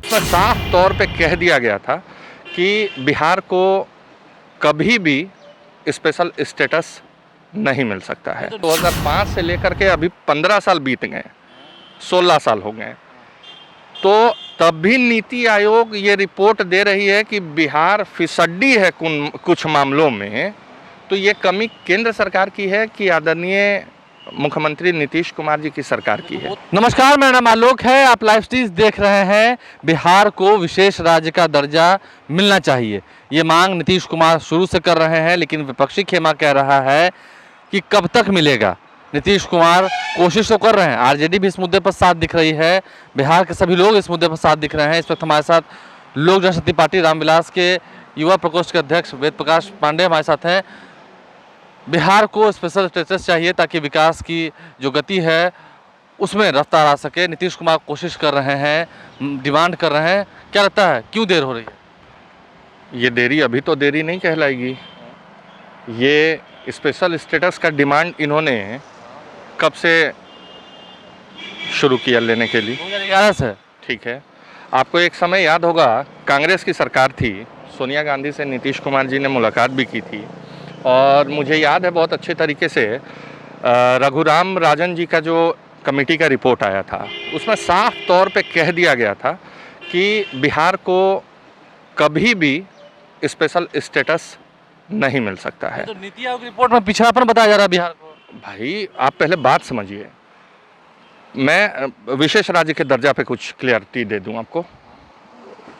उसमें साफ तौर पे कह दिया गया था कि बिहार को कभी भी स्पेशल स्टेटस नहीं मिल सकता है। 2005 से लेकर के अभी 15 साल बीत गए, 16 साल हो गए, तो तब भी नीति आयोग ये रिपोर्ट दे रही है कि बिहार फिसड्डी है कुछ मामलों में। तो ये कमी केंद्र सरकार की है कि आदरणीय मुख्यमंत्री नीतीश कुमार जी की सरकार की है। नमस्कार, मेरा नाम आलोक है। आप लाइव स्ट्रीम देख रहे हैं। बिहार को विशेष राज्य का दर्जा मिलना चाहिए, ये मांग नीतीश कुमार शुरू से कर रहे हैं, लेकिन विपक्षी खेमा कह रहा है कि कब तक मिलेगा। नीतीश कुमार कोशिश तो कर रहे हैं, आरजेडी भी इस मुद्दे पर साथ दिख रही है, बिहार के सभी लोग इस मुद्दे पर साथ दिख रहे हैं। इस वक्त हमारे साथ लोक जनशक्ति पार्टी रामविलास के युवा प्रकोष्ठ के अध्यक्ष वेद प्रकाश पांडे हमारे साथ हैं। बिहार को स्पेशल स्टेटस चाहिए ताकि विकास की जो गति है उसमें रफ्तार आ सके। नीतीश कुमार कोशिश कर रहे हैं, डिमांड कर रहे हैं। क्या लगता है क्यों देर हो रही है? ये देरी अभी तो देरी नहीं कहलाएगी। ये स्पेशल स्टेटस का डिमांड इन्होंने कब से शुरू किया लेने के लिए? 2011 से। ठीक है, आपको एक समय याद होगा, कांग्रेस की सरकार थी, सोनिया गांधी से नीतीश कुमार जी ने मुलाकात भी की थी, और मुझे याद है बहुत अच्छे तरीके से रघुराम राजन जी का जो कमेटी का रिपोर्ट आया था, उसमें साफ तौर पे कह दिया गया था कि बिहार को कभी भी स्पेशल स्टेटस नहीं मिल सकता है। तो नीति आयोग रिपोर्ट में पिछड़ापन बताया जा रहा है बिहार को। भाई आप पहले बात समझिए, मैं विशेष राज्य के दर्जा पे कुछ क्लियरिटी दे दूं आपको।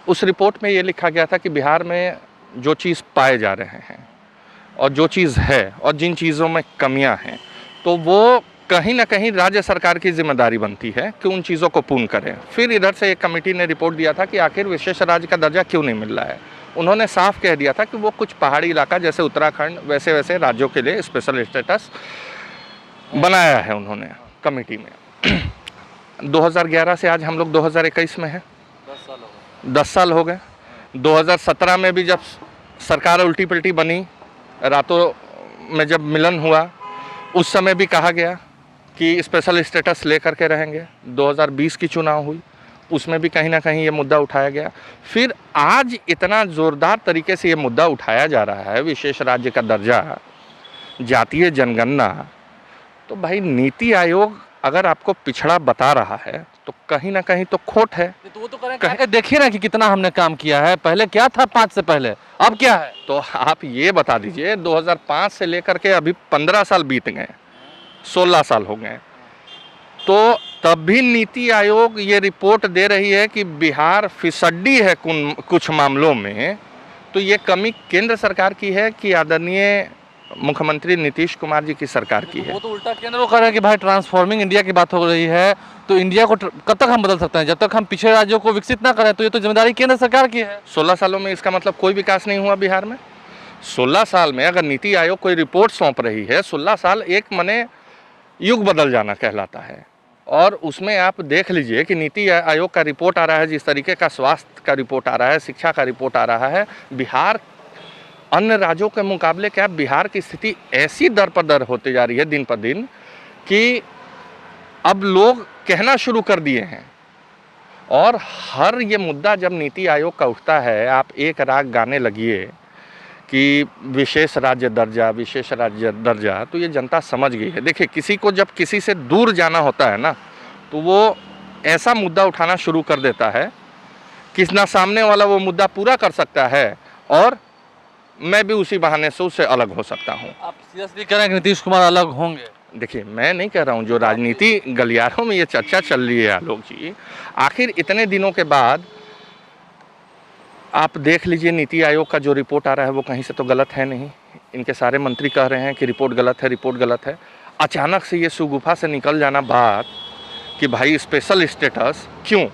उस रिपोर्ट में ये लिखा गया था कि बिहार में जो चीज़ पाए जा रहे हैं और जो चीज़ है और जिन चीज़ों में कमियां हैं, तो वो कहीं ना कहीं राज्य सरकार की जिम्मेदारी बनती है कि उन चीज़ों को पूर्ण करें। फिर इधर से एक कमेटी ने रिपोर्ट दिया था कि आखिर विशेष राज्य का दर्जा क्यों नहीं मिल रहा है। उन्होंने साफ कह दिया था कि वो कुछ पहाड़ी इलाका जैसे उत्तराखंड वैसे वैसे राज्यों के लिए स्पेशल स्टेटस बनाया है उन्होंने कमेटी में। 2011 से आज हम लोग 2021 में हैं, 10 साल हो गए। 2017 में भी जब सरकार उल्टी पलटी बनी, रातों में जब मिलन हुआ, उस समय भी कहा गया कि स्पेशल स्टेटस लेकर के रहेंगे। 2020 की चुनाव हुई, उसमें भी कहीं ना कहीं ये मुद्दा उठाया गया। फिर आज इतना ज़ोरदार तरीके से ये मुद्दा उठाया जा रहा है, विशेष राज्य का दर्जा, जातीय जनगणना। तो भाई नीति आयोग अगर आपको पिछड़ा बता रहा है तो कहीं ना कहीं तो खोट है। तो वो तो करें देखिए ना कि कितना हमने काम किया है। पहले क्या था 5 से पहले, अब क्या है? तो आप ये बता दीजिए, 2005 से लेकर के अभी 15 साल बीत गए, 16 साल हो गए, तो तब भी नीति आयोग ये रिपोर्ट दे रही है कि बिहार फिसड्डी है कुछ मामलों में। तो ये कमी केंद्र सरकार की है कि आदरणीय मुख्यमंत्री नीतीश कुमार जी की सरकार की है। वो तो उल्टा केंद्र वो कह रहे हैं कि भाई ट्रांसफॉर्मिंग इंडिया की बात हो रही है, तो इंडिया को कब तक हम बदल सकते हैं? जब तक हम पिछड़े राज्यों को विकसित ना करें, तो ये तो जिम्मेदारी केंद्र सरकार की है। 16 सालों में इसका मतलब कोई विकास नहीं हुआ बिहार में? 16 साल में अगर नीति आयोग कोई रिपोर्ट सौंप रही है, 16 साल एक मने युग बदल जाना कहलाता है। और उसमें आप देख लीजिए कि नीति आयोग का रिपोर्ट आ रहा है, जिस तरीके का स्वास्थ्य का रिपोर्ट आ रहा है, शिक्षा का रिपोर्ट आ रहा है, बिहार अन्य राज्यों के मुकाबले क्या बिहार की स्थिति ऐसी दर पर दर होती जा रही है दिन पर दिन कि अब लोग कहना शुरू कर दिए हैं। और हर ये मुद्दा जब नीति आयोग का उठता है, आप एक राग गाने लगिए कि विशेष राज्य दर्जा, विशेष राज्य दर्जा, तो ये जनता समझ गई है। देखिए, किसी को जब किसी से दूर जाना होता है ना, तो वो ऐसा मुद्दा उठाना शुरू कर देता है कि ना सामने वाला वो मुद्दा पूरा कर सकता है और मैं भी उसी बहाने से उससे अलग हो सकता हूँ। आप सीरियसली कह रहे हैं कि नीतीश कुमार अलग होंगे? देखिए, मैं नहीं कह रहा हूँ, जो राजनीति गलियारों में ये चर्चा चल रही है आलोक जी, आखिर इतने दिनों के बाद आप देख लीजिए नीति आयोग का जो रिपोर्ट आ रहा है वो कहीं से तो गलत है नहीं। इनके सारे मंत्री कह रहे हैं कि रिपोर्ट गलत है, रिपोर्ट गलत है। अचानक से ये सुगुफा से निकल जाना बात कि भाई स्पेशल स्टेटस क्यों,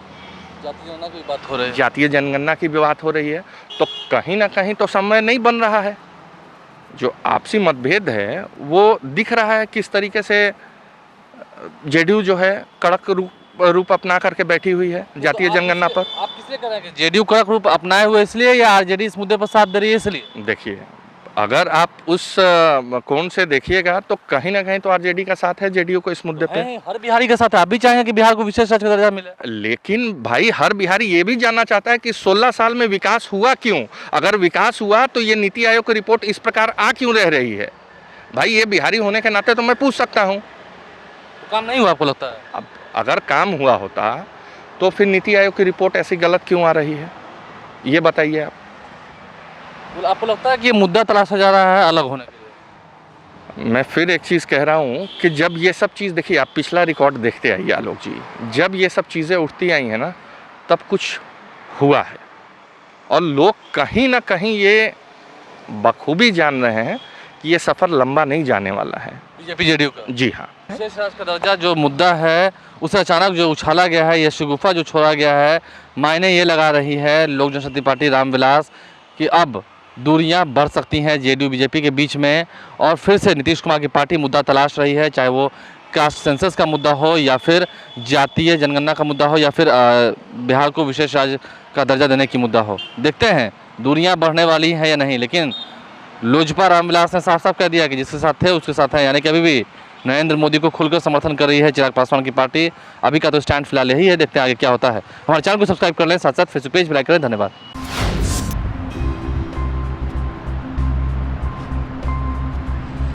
जातीय जनगणना की बात हो रही है, जातीय जनगणना की भी बात हो रही है, तो कहीं ना कहीं तो समय नहीं बन रहा है। जो आपसी मतभेद है वो दिख रहा है किस तरीके से जेडीयू जो है कड़क रूप अपना करके बैठी हुई है जातीय जनगणना पर। आप किसलिए कह रहे हैं कि जेडीयू कड़क रूप अपनाए हुए इसलिए, या आरजेडी इस मुद्दे पर साथ दे रही है इसलिए? देखिए, अगर आप उस कोण से देखिएगा तो कहीं ना कहीं तो आरजेडी का साथ है जेडीयू को इस मुद्दे पे। हर बिहारी के साथ है। आप भी चाहेंगे कि बिहार को विशेष राज्य का दर्जा मिले? लेकिन भाई हर बिहारी ये भी जानना चाहता है कि 16 साल में विकास हुआ क्यों। अगर विकास हुआ तो ये नीति आयोग की रिपोर्ट इस प्रकार आ क्यों रह रही है। भाई ये बिहारी होने के नाते तो मैं पूछ सकता हूँ। तो काम नहीं हुआ आपको लगता है? अब अगर काम हुआ होता तो फिर नीति आयोग की रिपोर्ट ऐसी गलत क्यों आ रही है, ये बताइए आप। तो आपको लगता है कि ये मुद्दा तलाशा जा रहा है अलग होने के लिए? मैं फिर एक चीज़ कह रहा हूँ कि जब ये सब चीज़ देखिए, आप पिछला रिकॉर्ड देखते आइए आलोक जी, जब ये सब चीज़ें उठती आई हैं ना तब कुछ हुआ है और लोग कहीं ना कहीं ये बखूबी जान रहे हैं कि ये सफ़र लंबा नहीं जाने वाला है। बीजेपी जेडीयू का जी हाँ। विशेष राज्य का दर्जा जो मुद्दा है उसे अचानक जो उछाला गया है, यह शगुफा जो छोड़ा गया है, मायने ये लगा रही है लोक जनशक्ति पार्टी रामविलास कि अब दूरियां बढ़ सकती हैं जेडीयू बीजेपी के बीच में और फिर से नीतीश कुमार की पार्टी मुद्दा तलाश रही है, चाहे वो कास्ट सेंसस का मुद्दा हो या फिर जातीय जनगणना का मुद्दा हो या फिर बिहार को विशेष राज्य का दर्जा देने की मुद्दा हो। देखते हैं दूरियां बढ़ने वाली हैं या नहीं, लेकिन लोजपा रामविलास ने साफ साफ कह दिया कि जिसके साथ थे उसके साथ है, यानी कि अभी भी नरेंद्र मोदी को खुलकर समर्थन कर रही है चिराग पासवान की पार्टी। अभी का तो स्टैंड फिलहाल यही है, देखते हैं आगे क्या होता है। हमारे चैनल को सब्सक्राइब कर लें, साथ साथ फेसबुक पेज भी लाइक करें। धन्यवाद।